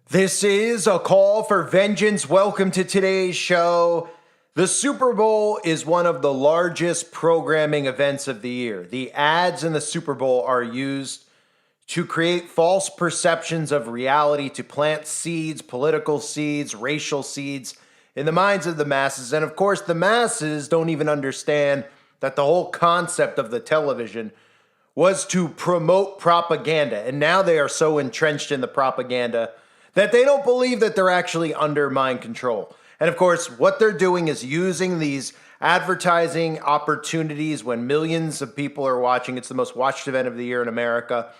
This is a call for vengeance. Welcome to today's show. The Super Bowl is one of the largest programming events of the year. The ads in the Super Bowl are used to create false perceptions of reality, to plant seeds, political seeds, racial seeds in the minds of the masses. And of course, the masses don't even understand that the whole concept of the television was to promote propaganda. And now they are so entrenched in the propaganda that they don't believe that they're actually under mind control. And of course, what they're doing is using these advertising opportunities when millions of people are watching. It's the most watched event of the year in America,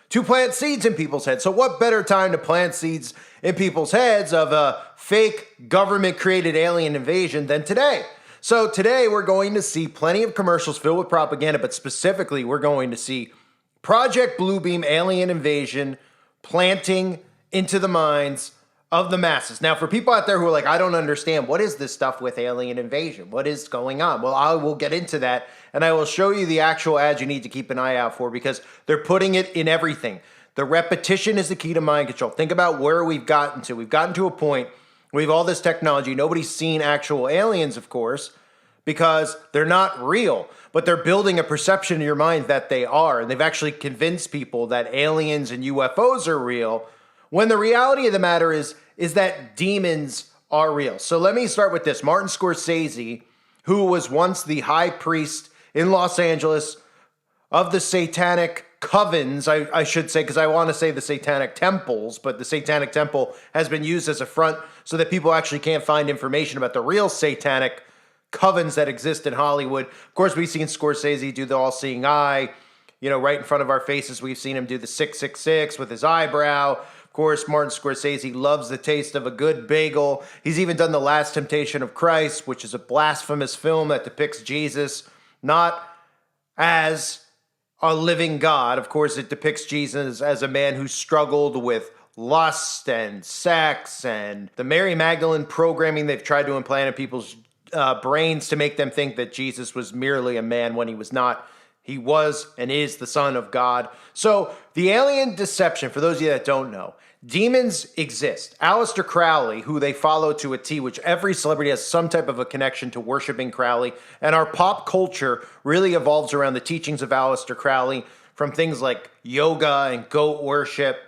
to plant seeds in people's heads. So what better time to plant seeds in people's heads of a fake government-created alien invasion than today? So today we're going to see plenty of commercials filled with propaganda, but specifically we're going to see Project Bluebeam alien invasion planting into the minds of the masses. Now, for people out there who are like, I don't understand, what is this stuff with alien invasion? What is going on? Well, I will get into that, and I will show you the actual ads you need to keep an eye out for, because they're putting it in everything. The repetition is the key to mind control. Think about where we've gotten to. We've gotten to a point where we have all this technology. Nobody's seen actual aliens, of course, because they're not real, but they're building a perception in your mind that they are, and they've actually convinced people that aliens and UFOs are real, when the reality of the matter is that demons are real. So let me start with this. Martin Scorsese, who was once the high priest in Los Angeles of the satanic covens, I should say, because I want to say the satanic temples, but the satanic temple has been used as a front so that people actually can't find information about the real satanic covens that exist in Hollywood. Of course, we've seen Scorsese do the all-seeing eye, right in front of our faces. We've seen him do the 666 with his eyebrow. Of course, Martin Scorsese loves the taste of a good bagel. He's even done The Last Temptation of Christ, which is a blasphemous film that depicts Jesus not as a living God. Of course, it depicts Jesus as a man who struggled with lust and sex and the Mary Magdalene programming they've tried to implant in people's brains to make them think that Jesus was merely a man when he was not. He was and is the Son of God. So the alien deception, for those of you that don't know, demons exist. Aleister Crowley, who they follow to a T, which every celebrity has some type of a connection to worshiping Crowley, and our pop culture really evolves around the teachings of Aleister Crowley, from things like yoga and goat worship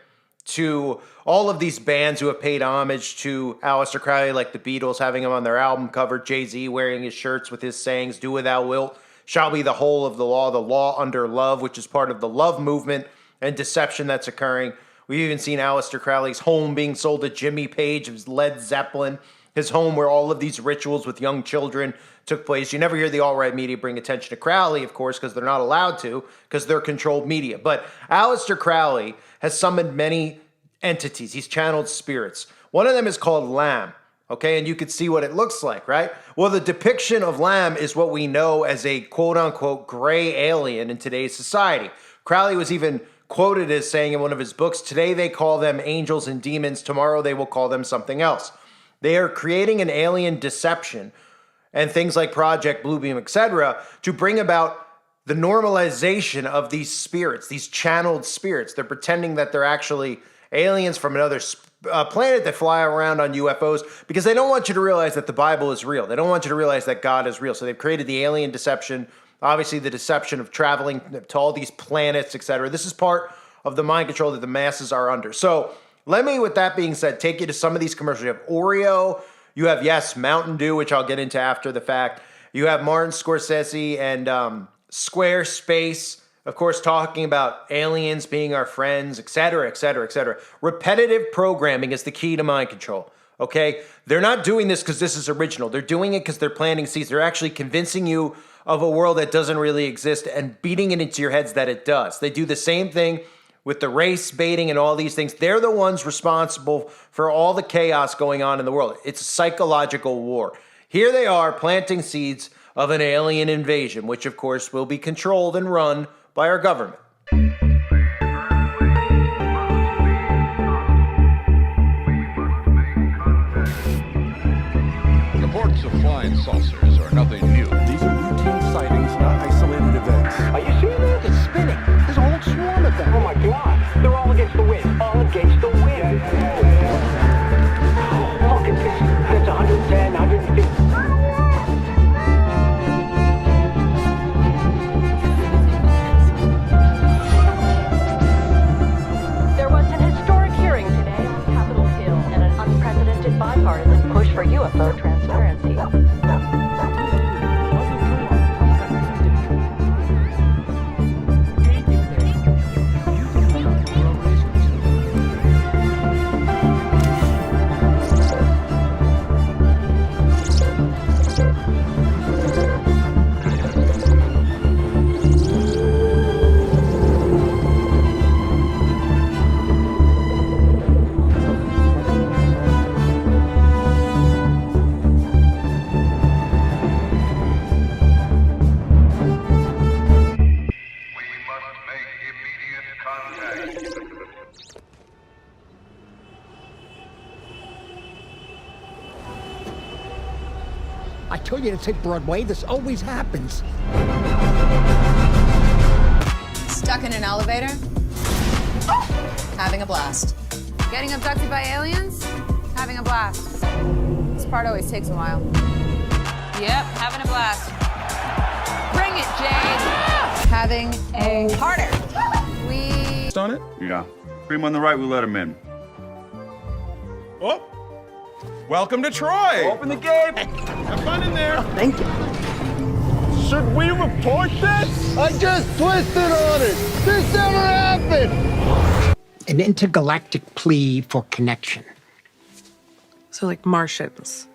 to all of these bands who have paid homage to Aleister Crowley, like the Beatles having him on their album cover, Jay-Z wearing his shirts with his sayings, "Do what thou wilt shall be the whole of the law under love," which is part of the love movement and deception that's occurring. We've even seen Aleister Crowley's home being sold to Jimmy Page of Led Zeppelin, his home where all of these rituals with young children took place. You never hear the alt-right media bring attention to Crowley, of course, because they're not allowed to, because they're controlled media. But Aleister Crowley has summoned many entities. He's channeled spirits. One of them is called Lamb. Okay, and you could see what it looks like, right? Well, the depiction of Lamb is what we know as a quote-unquote gray alien in today's society. Crowley was even quoted as saying in one of his books, today they call them angels and demons, tomorrow they will call them something else. They are creating an alien deception and things like Project Bluebeam, etc., to bring about the normalization of these spirits, these channeled spirits. They're pretending that they're actually aliens from another planet that fly around on UFOs, because they don't want you to realize that the Bible is real. They don't want you to realize that God is real. So they've created the alien deception, obviously the deception of traveling to all these planets, etc. This is part of the mind control that the masses are under. So let me, with that being said, take you to some of these commercials. You have Oreo, you have, yes, Mountain Dew, which I'll get into after the fact. You have Martin Scorsese and Squarespace, of course, talking about aliens being our friends, etc., etc., etc. Repetitive programming is the key to mind control, okay? They're not doing this because this is original. They're doing it because they're planting seeds. They're actually convincing you of a world that doesn't really exist and beating it into your heads that it does. They do the same thing with the race baiting and all these things. They're the ones responsible for all the chaos going on in the world. It's a psychological war. Here they are planting seeds of an alien invasion, which of course will be controlled and run by our government. Reports of flying saucers are nothing new. These are routine sightings, not isolated events. Are you seeing that? It's spinning. There's a whole swarm of them. Oh my God. They're all against the wind. All against the wind. I told you to take Broadway. This always happens. Stuck in an elevator? Having a blast. Getting abducted by aliens? Having a blast. This part always takes a while. Yep, having a blast. Bring it, Jade! Having a harder. We... On it? Yeah. Cream on the right, we let him in. Oh! Welcome to Troy! Open the gate! Have fun in there! Thank you. Should we report this? I just twisted on it. This never happened. An intergalactic plea for connection. So like Martians.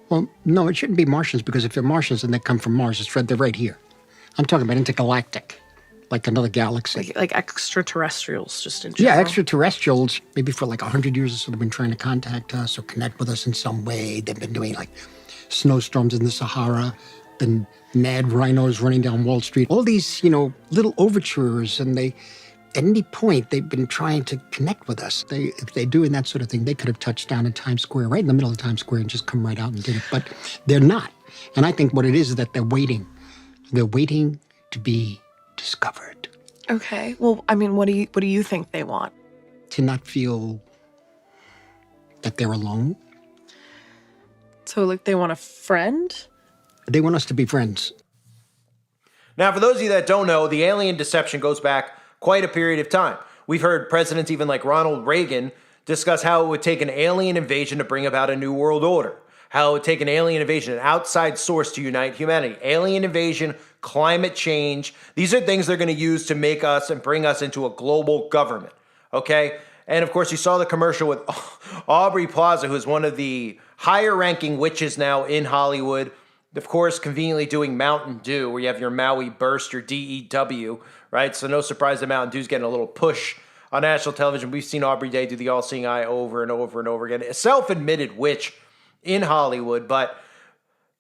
Well, no, it shouldn't be Martians, because if they're Martians and they come from Mars, they're right here. I'm talking about intergalactic, like another galaxy. Like extraterrestrials, just in Yeah, general. extraterrestrials, maybe for like 100 years or so, they've been trying to contact us or connect with us in some way. They've been doing like snowstorms in the Sahara, been mad rhinos running down Wall Street. All these, little overtures, and at any point, they've been trying to connect with us. If they're doing that sort of thing, they could have touched down in Times Square, right in the middle of Times Square, and just come right out and did it. But they're not. And I think what it is that they're waiting. They're waiting to be discovered. Okay. Well, I mean, what do you think they want? To not feel that they're alone. So like they want a friend? They want us to be friends. Now, for those of you that don't know, the alien deception goes back quite a period of time. We've heard presidents even like Ronald Reagan discuss how it would take an alien invasion to bring about a new world order, how it would take an alien invasion, an outside source to unite humanity. Alien invasion, climate change, these are things they're going to use to make us and bring us into a global government, okay? And of course, you saw the commercial with Aubrey Plaza, who's one of the higher ranking witches now in Hollywood. Of course, conveniently doing Mountain Dew, where you have your Maui Burst, your DEW, right? So no surprise that Mountain Dew's getting a little push on national television. We've seen Aubrey Day do the all-seeing eye over and over and over again. A self-admitted witch in Hollywood, but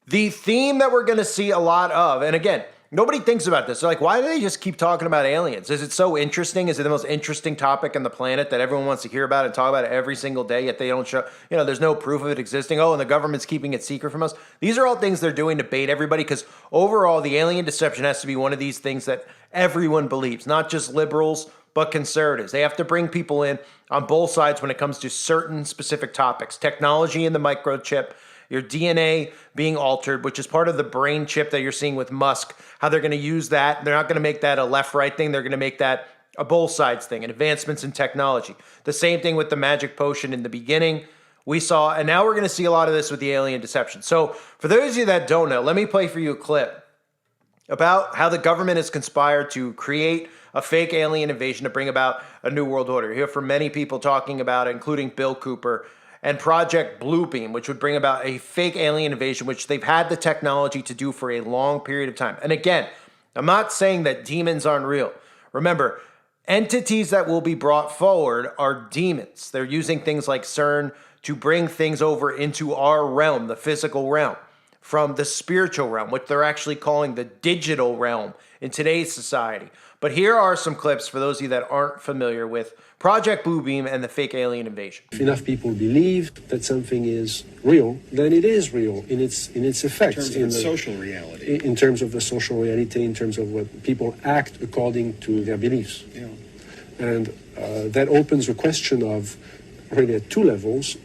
the theme that we're going to see a lot of, and again, nobody thinks about this. They're like, why do they just keep talking about aliens? Is it so interesting? Is it the most interesting topic on the planet that everyone wants to hear about and talk about it every single day, yet they don't show, there's no proof of it existing. Oh, and the government's keeping it secret from us. These are all things they're doing to bait everybody, because overall, the alien deception has to be one of these things that everyone believes, not just liberals, but conservatives. They have to bring people in on both sides when it comes to certain specific topics. Technology and the microchip, your DNA being altered, which is part of the brain chip that you're seeing with Musk, how they're going to use that. They're not going to make that a left-right thing. They're going to make that a both sides thing, and advancements in technology. The same thing with the magic potion in the beginning we saw, and now we're going to see a lot of this with the alien deception. So for those of you that don't know, let me play for you a clip about how the government has conspired to create a fake alien invasion to bring about a new world order. You hear from many people talking about it, including Bill Cooper, and Project Bluebeam, which would bring about a fake alien invasion, which they've had the technology to do for a long period of time. And again, I'm not saying that demons aren't real. Remember, entities that will be brought forward are demons. They're using things like CERN to bring things over into our realm, the physical realm, from the spiritual realm, which they're actually calling the digital realm in today's society. But here are some clips for those of you that aren't familiar with Project Bluebeam and the fake alien invasion. If enough people believe that something is real, then it is real in its effects. In terms of social reality. In terms of the social reality, in terms of what people act according to their beliefs. Yeah. And that opens a question of, really at two levels,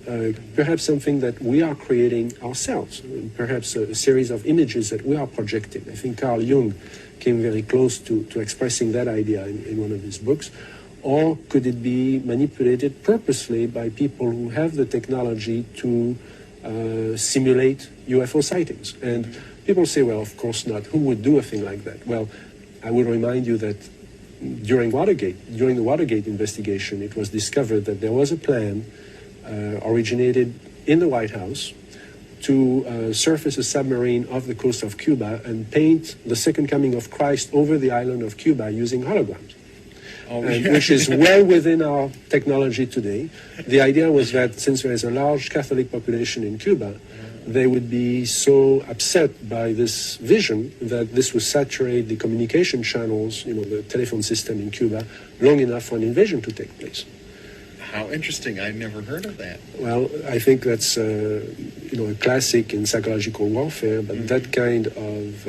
perhaps something that we are creating ourselves, perhaps a series of images that we are projecting. I think Carl Jung came very close to expressing that idea in one of his books. Or could it be manipulated purposely by people who have the technology to simulate UFO sightings? And people say, well, of course not. Who would do a thing like that? Well, I would remind you that during the Watergate investigation, it was discovered that there was a plan originated in the White House to surface a submarine off the coast of Cuba and paint the second coming of Christ over the island of Cuba using holograms. Which is well within our technology today. The idea was that since there is a large Catholic population in Cuba, they would be so upset by this vision that this would saturate the communication channels, the telephone system in Cuba, long enough for an invasion to take place. How interesting. I'd never heard of that. Well, I think that's a classic in psychological warfare, but that kind of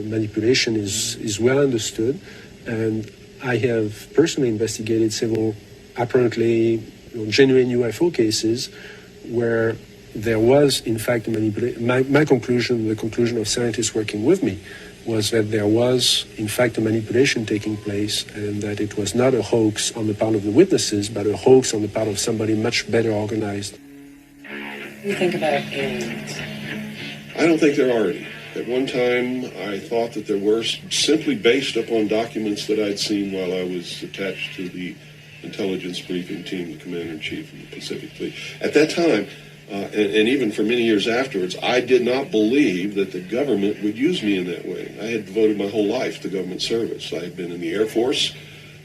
manipulation is well understood, and I have personally investigated several apparently genuine UFO cases where there was, in fact, a manipulation. My conclusion, the conclusion of scientists working with me, was that there was, in fact, a manipulation taking place, and that it was not a hoax on the part of the witnesses, but a hoax on the part of somebody much better organized. What do you think about aliens? I don't think there are any. At one time, I thought that there were, simply based upon documents that I'd seen while I was attached to the intelligence briefing team, the commander-in-chief of the Pacific Fleet. At that time, and even for many years afterwards, I did not believe that the government would use me in that way. I had devoted my whole life to government service. I had been in the Air Force.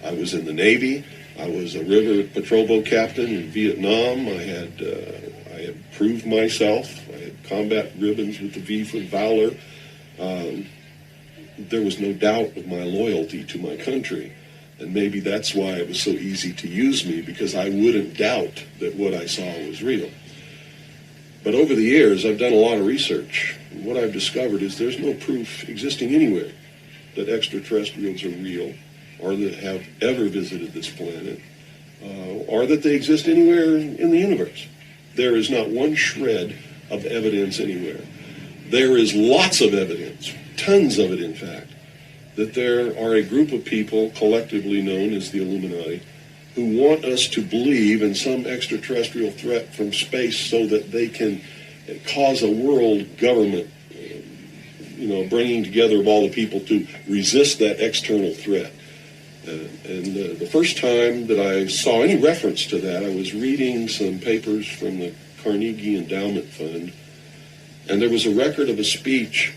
I was in the Navy. I was a river patrol boat captain in Vietnam. I had proved myself. I had combat ribbons with the V for Valor. There was no doubt of my loyalty to my country. And maybe that's why it was so easy to use me, because I wouldn't doubt that what I saw was real. But over the years, I've done a lot of research. And what I've discovered is there's no proof existing anywhere that extraterrestrials are real, or that have ever visited this planet, or that they exist anywhere in the universe. There is not one shred of evidence anywhere. There is lots of evidence, tons of it in fact, that there are a group of people collectively known as the Illuminati who want us to believe in some extraterrestrial threat from space so that they can cause a world government, bringing together of all the people to resist that external threat. The first time that I saw any reference to that, I was reading some papers from the Carnegie Endowment Fund, and there was a record of a speech.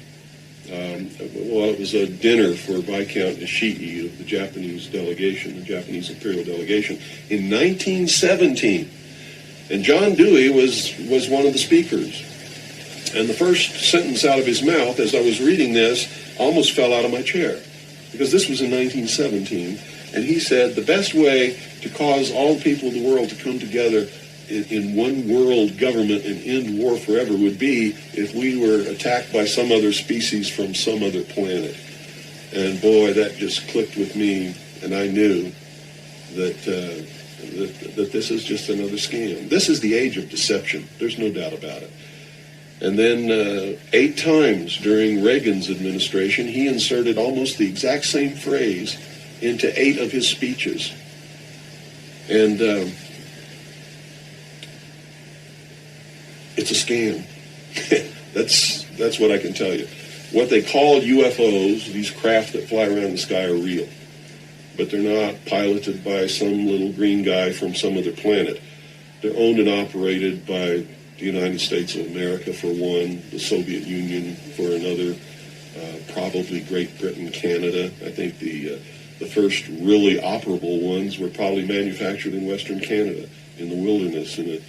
It was a dinner for Viscount Nishii of the Japanese delegation, the Japanese imperial delegation, in 1917. And John Dewey was one of the speakers. And the first sentence out of his mouth as I was reading this almost fell out of my chair, because this was in 1917. And he said, the best way to cause all the people of the world to come together in one world government and end war forever would be if we were attacked by some other species from some other planet. And boy, that just clicked with me, and I knew that this is just another scam. This is the age of deception. There's no doubt about it. And then 8 times during Reagan's administration, he inserted almost the exact same phrase into 8 of his speeches. And it's a scam. That's what I can tell you. What they call UFOs, these craft that fly around the sky, are real. But they're not piloted by some little green guy from some other planet. They're owned and operated by the United States of America for one, the Soviet Union for another, probably Great Britain, Canada. I think the first really operable ones were probably manufactured in Western Canada, in the wilderness, in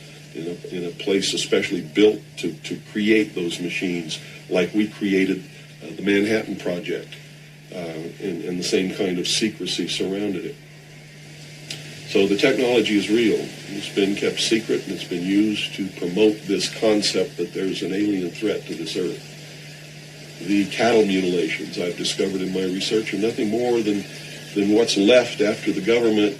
a place especially built to create those machines, like we created the Manhattan Project, and the same kind of secrecy surrounded it. So the technology is real. It's been kept secret, and it's been used to promote this concept that there's an alien threat to this earth. The cattle mutilations I've discovered in my research are nothing more than what's left after the government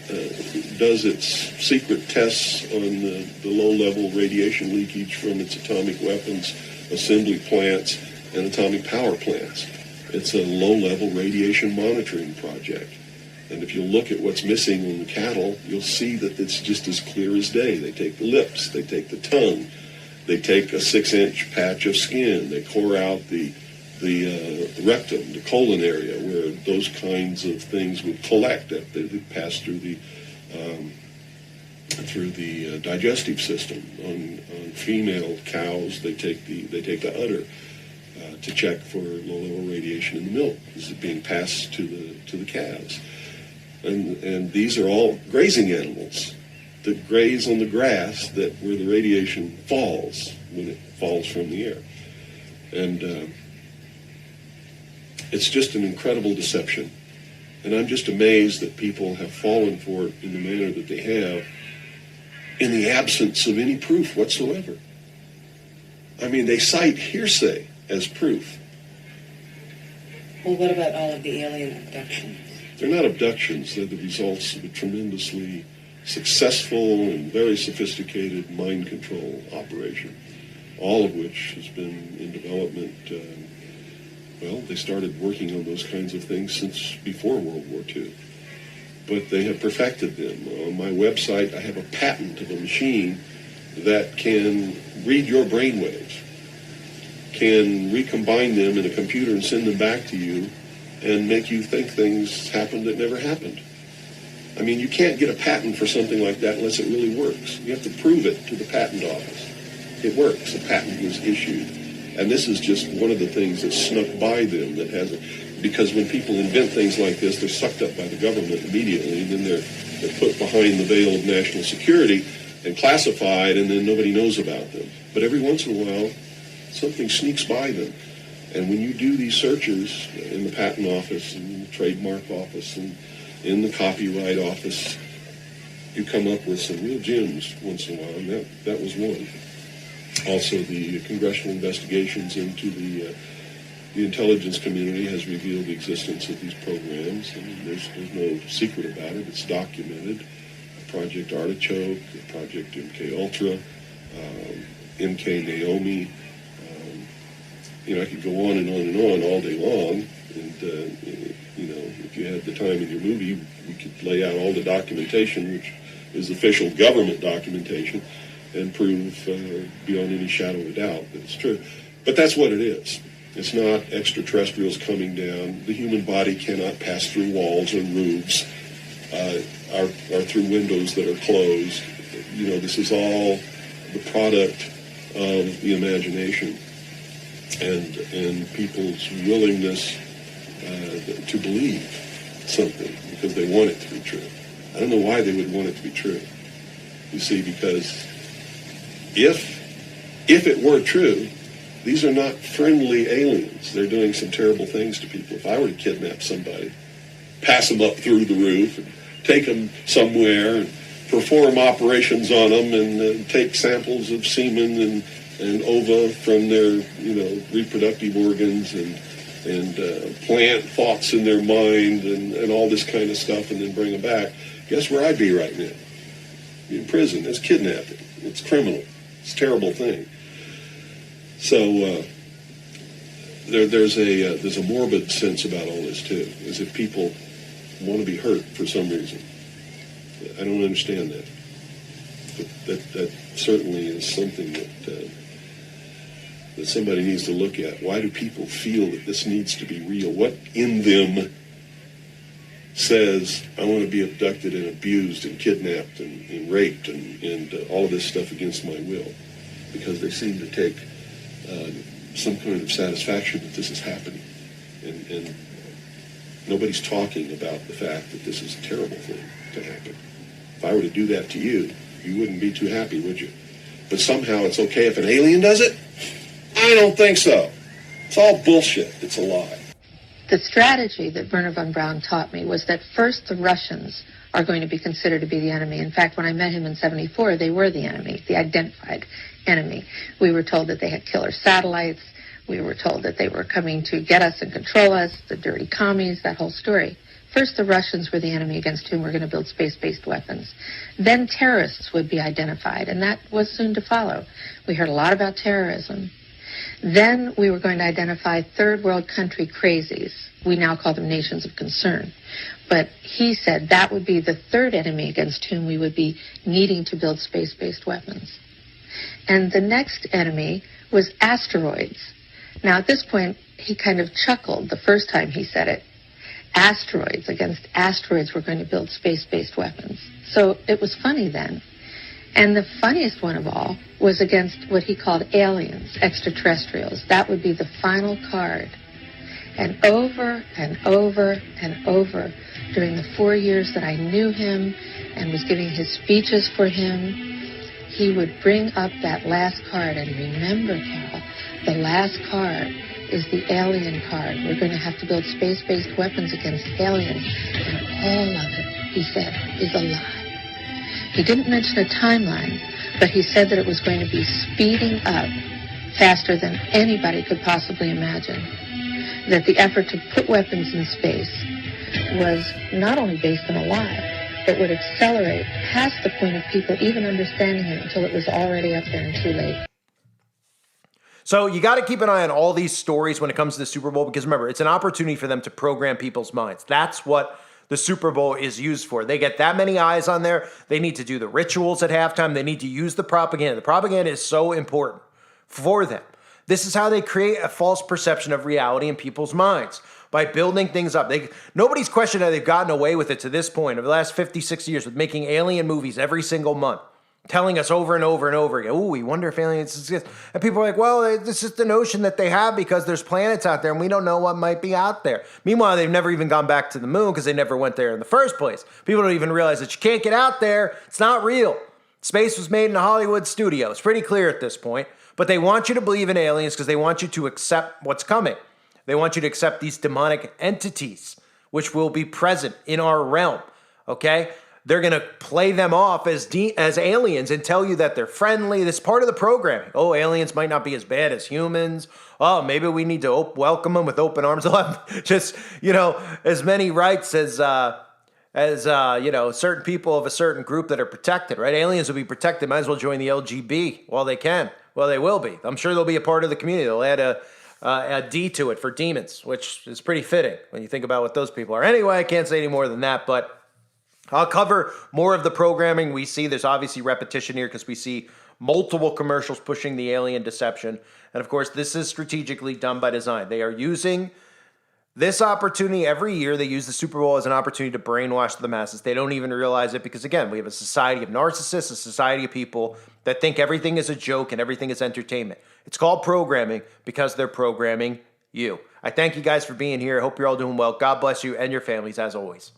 does its secret tests on the low-level radiation leakage from its atomic weapons assembly plants and atomic power plants. It's a low-level radiation monitoring project. And if you look at what's missing in the cattle, you'll see that it's just as clear as day. They take the lips, they take the tongue, they take a 6-inch patch of skin, they core out the rectum, the colon area, where those kinds of things would collect after they pass through the digestive system. On female cows, they take the udder to check for low-level radiation in the milk. This is being passed to the calves. And these are all grazing animals that graze on the grass where the radiation falls when it falls from the air. And it's just an incredible deception. And I'm just amazed that people have fallen for it in the manner that they have. in the absence of any proof whatsoever. I mean, they cite hearsay as proof. Well, what about all of the alien abductions? They're not abductions. They're the results of a tremendously successful and very sophisticated mind control operation, all of which has been in development. Well, they started working on those kinds of things since before World War II. But they have perfected them. On my website, I have a patent of a machine that can read your brainwaves, can recombine them in a computer and send them back to you and make you think things happened that never happened. I mean, you can't get a patent for something like that unless it really works. You have to prove it to the patent office. It works. A patent was issued. And this is just one of the things that snuck by them that hasn't. Because when people invent things like this, they're sucked up by the government immediately, and then they're put behind the veil of national security and classified, and then nobody knows about them. But every once in a while, something sneaks by them. And when you do these searches in the patent office, and the trademark office, and in the copyright office, you come up with some real gems once in a while, and that was one. Also, the congressional investigations into the intelligence community has revealed the existence of these programs. I mean, there's no secret about it. It's documented. Project Artichoke, Project MK Ultra, MK Naomi. I could go on and on and on all day long. And, if you had the time in your movie, we could lay out all the documentation, which is official government documentation, and prove beyond any shadow of a doubt that it's true. But that's what it is. It's not extraterrestrials coming down. The human body cannot pass through walls and roofs, or through windows that are closed. This is all the product of the imagination and people's willingness to believe something because they want it to be true. I don't know why they would want it to be true. You see, because if it were true, these are not friendly aliens. They're doing some terrible things to people. If I were to kidnap somebody, pass them up through the roof, and take them somewhere, and perform operations on them, and take samples of semen and ova from their, reproductive organs, and plant thoughts in their mind, and all this kind of stuff, and then bring them back, guess where I'd be right now? In prison. It's kidnapping. It's criminal. It's a terrible thing. So there's a morbid sense about all this too, as if people want to be hurt for some reason. I don't understand that, but that certainly is something that somebody needs to look at. Why do people feel that this needs to be real? What in them says I want to be abducted and abused and kidnapped and raped and all of this stuff against my will? Because they seem to take some kind of satisfaction that this is happening. And nobody's talking about the fact that this is a terrible thing to happen. If I were to do that to you, you wouldn't be too happy, would you? But somehow it's okay if an alien does it? I don't think so. It's all bullshit. It's a lie. The strategy that Werner von Braun taught me was that first the Russians are going to be considered to be the enemy. In fact, when I met him in '74, they were the enemy, the identified enemy. We were told that they had killer satellites. We were told that they were coming to get us and control us, the dirty commies, that whole story. First, the Russians were the enemy against whom we're going to build space-based weapons. Then terrorists would be identified, and that was soon to follow. We heard a lot about terrorism. Then we were going to identify third world country crazies. We now call them nations of concern. But he said that would be the third enemy against whom we would be needing to build space-based weapons. And the next enemy was asteroids. Now, at this point, he kind of chuckled the first time he said it. Asteroids, against asteroids, we're going to build space-based weapons. So it was funny then. And the funniest one of all was against what he called aliens, extraterrestrials. That would be the final card. And over and over and over during the 4 years that I knew him and was giving his speeches for him, he would bring up that last card. And remember, Carol, the last card is the alien card. We're going to have to build space-based weapons against aliens. And all of it, he said, is a lie. He didn't mention a timeline, but he said that it was going to be speeding up faster than anybody could possibly imagine. That the effort to put weapons in space was not only based on a lie, but would accelerate past the point of people even understanding it until it was already up there and too late. So you got to keep an eye on all these stories when it comes to the Super Bowl, because remember, it's an opportunity for them to program people's minds. That's what the Super Bowl is used for. They get that many eyes on there. They need to do the rituals at halftime. They need to use the propaganda. The propaganda is so important for them. This is how they create a false perception of reality in people's minds, by building things up. Nobody's questioned how they've gotten away with it to this point over the last 50, 60 years with making alien movies every single month, telling us over and over and over again, oh, we wonder if aliens exist. And people are like, well, it's just the notion that they have because there's planets out there and we don't know what might be out there. Meanwhile, they've never even gone back to the moon because they never went there in the first place. People don't even realize that you can't get out there. It's not real. Space was made in a Hollywood studio. It's pretty clear at this point. But they want you to believe in aliens because they want you to accept what's coming. They want you to accept these demonic entities, which will be present in our realm, okay? They're going to play them off as aliens and tell you that they're friendly. This is part of the programming. Oh, aliens might not be as bad as humans. Oh, maybe we need to welcome them with open arms. They'll have just, as many rights as certain people of a certain group that are protected, right? Aliens will be protected. Might as well join the LGB while they can. Well, they will be. I'm sure they'll be a part of the community. They'll add a D to it for demons, which is pretty fitting when you think about what those people are. Anyway, I can't say any more than that, but I'll cover more of the programming we see. There's obviously repetition here because we see multiple commercials pushing the alien deception. And of course, this is strategically done by design. They are using this opportunity every year. They use the Super Bowl as an opportunity to brainwash the masses. They don't even realize it because, again, we have a society of narcissists, a society of people that think everything is a joke and everything is entertainment. It's called programming because they're programming you. I thank you guys for being here. I hope you're all doing well. God bless you and your families as always.